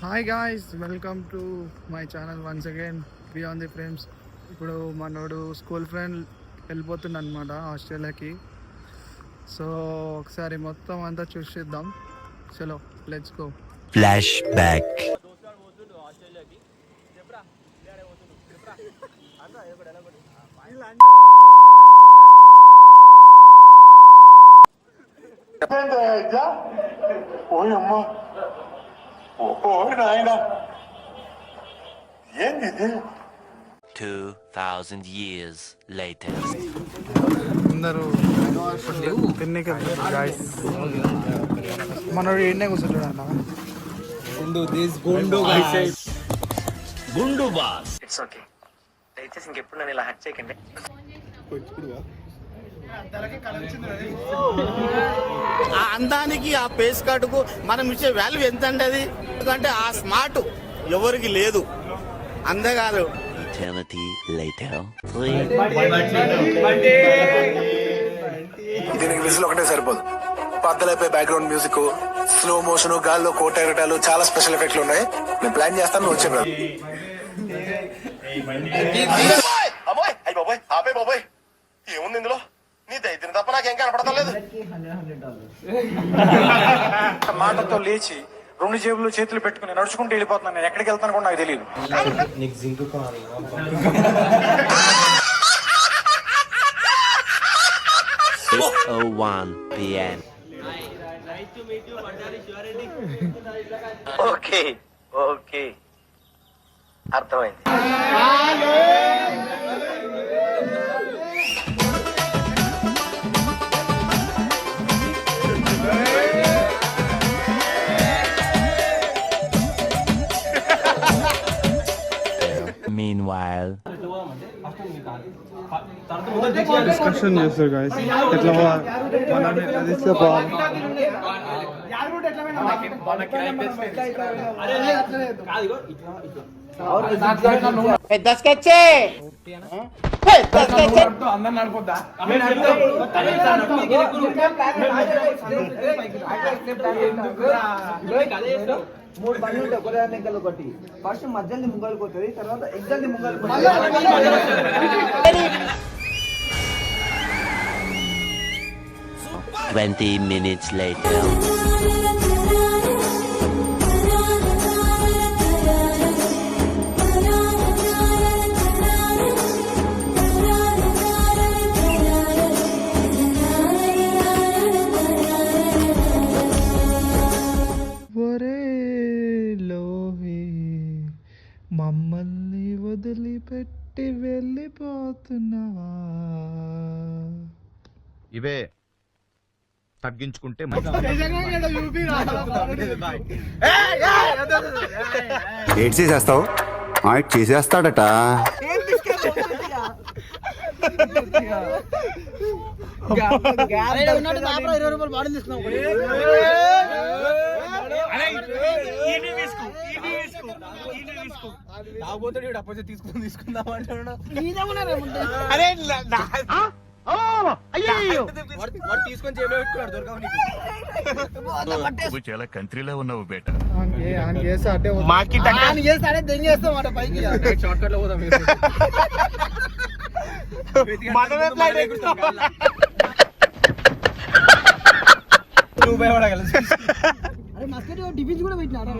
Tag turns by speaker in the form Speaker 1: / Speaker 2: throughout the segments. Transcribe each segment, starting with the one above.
Speaker 1: Hi guys, welcome to my channel once again beyond the frames. ఇప్పుడు మనోడు school friend వెళ్ళిపోతుంది అనమాట ఆస్ట్రేలియాకి. So ఒకసారి మొత్తం అంతా చూసిద్దాం. చలో లెట్స్ గో.
Speaker 2: Flash back.
Speaker 3: ఓయమ్మ ఓ నాయనా ఏంది
Speaker 2: 2000 years later.
Speaker 1: అందరూ తిన్నికి వెళ్తారు గాయ్స్. మనోడు ఏంటే కూర్చుంటాడు అన్న.
Speaker 2: గుండు బాస్.
Speaker 4: It's okay. దయచేసి ఇంకెప్పుడు నన్ను ఇలా హట్ చేయకండి.
Speaker 5: ఆ అందానికి ఆ పేస్ కార్డుకు మనం ఇచ్చే వాల్యూ ఎంత అండి? అది ఎందుకంటే ఆ స్మార్ట్ ఎవరికి లేదు. అంతేకాదు
Speaker 2: Eternity later.
Speaker 3: దీనికి విజిల్ ఒకటే సరిపోదు. పద్దలైపోయి బ్యాక్గ్రౌండ్ మ్యూజిక్, స్లో మోషన్, గాల్లో కోట ఎగటాలు, చాలా స్పెషల్ ఎఫెక్ట్లు ఉన్నాయి. నేను ప్లాన్ చేస్తాను, నువ్వు వచ్చే అబ్బాయ్. అయ్యి బాబాయ్, ఆపే బాబాయ్. ఏముంది ఇందులో? నీ దైత్యం తప్ప నాకేం కనపడతా లేదు. మాటతో లేచి 2 జేబులు చేతులు పెట్టుకుని నడుచుకుంటూ వెళ్ళిపోతున్నాను. నేను ఎక్కడికి వెళ్తాను కూడా నాకు తెలియదు.
Speaker 2: 6:01 PM.
Speaker 4: ఓకే ఓకే, అర్థమైంది.
Speaker 2: Meanwhile,
Speaker 1: డిస్కషన్ చేస్తారు గాయ్స్. ఎట్లా మనల్ని ఎట్లా తీసుకోవాలి.
Speaker 6: మూడు బండి ఉంటాయి, ఒకటి ఫస్ట్ మధ్యలో ముంగలు పోతుంది, తర్వాత ఎగ్జామ్ ముంగలు
Speaker 2: 20 minutes later.
Speaker 1: మమ్మల్ని వదిలిపెట్టి వెళ్ళిపోతున్నావా?
Speaker 7: ఇవే తగ్గించుకుంటే
Speaker 8: ఏడ్ చేసేస్తావు, చేసేస్తాడట.
Speaker 7: చాలా కంట్రీలో ఉన్నావు బేట.
Speaker 6: టిఫిన్స్ కూడా పెట్టినారు.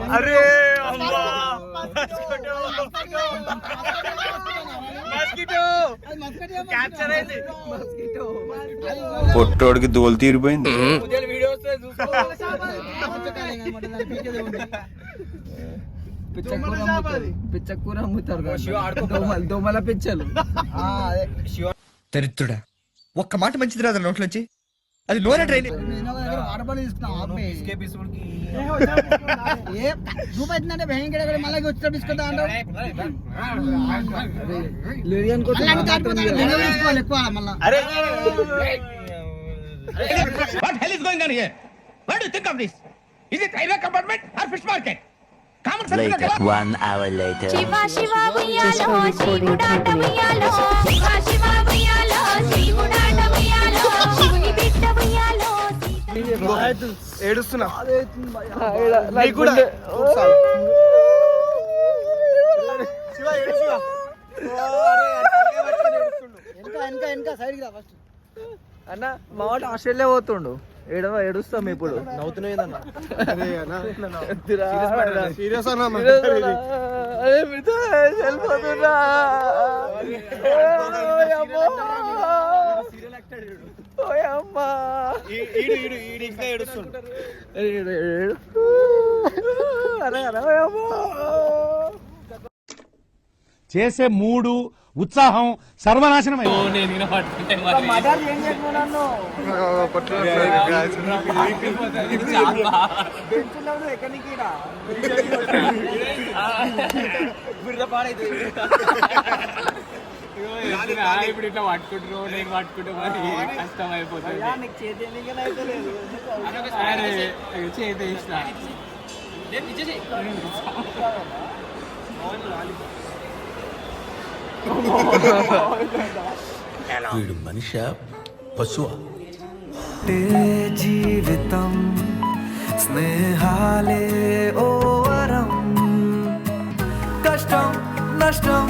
Speaker 8: పొట్టోడికి దోలు తీరిపోయింది.
Speaker 6: పిచ్చకూర అమ్ముతారు, దోమల పిచ్చలు.
Speaker 9: దరిద్రుడా, ఒక్క మాట మంచిది రాదు నోట్లోంచి. అది నోరే ట్రైన్.
Speaker 6: రూపాయింటే భయంకర మళ్ళీ వచ్చి తీసుకుంటా అంటావు. ఎక్కువ మళ్ళీ
Speaker 9: What hell is going on here? What do you think of this? Is it railway compartment or fish market? Common sense.
Speaker 2: Later, 1 hour later.
Speaker 10: Shiva Shiva Vuyalo, Shivudata Vuyalo, Shiva Shiva Vuyalo, Shivudata Vuyalo, Shivuni Bitta Vuyalo.
Speaker 1: ఏడుస్తున్నా.
Speaker 6: మా వాడు Australia పోతుండు. ఏడుస్తాం ఇప్పుడు.
Speaker 9: చేసే మూడు ఉత్సాహం సర్వనాశనం
Speaker 5: ఇప్పుడు ఇట్లా పట్టుకుంటారు, నేను పట్టుకుంటా మరి కష్టం అయిపోతుంది. చేతి ఇష్టం
Speaker 3: వీడు మనిషి పశువా?
Speaker 6: జీవితం స్నేహాలే ఓ వరం, కష్టం నష్టం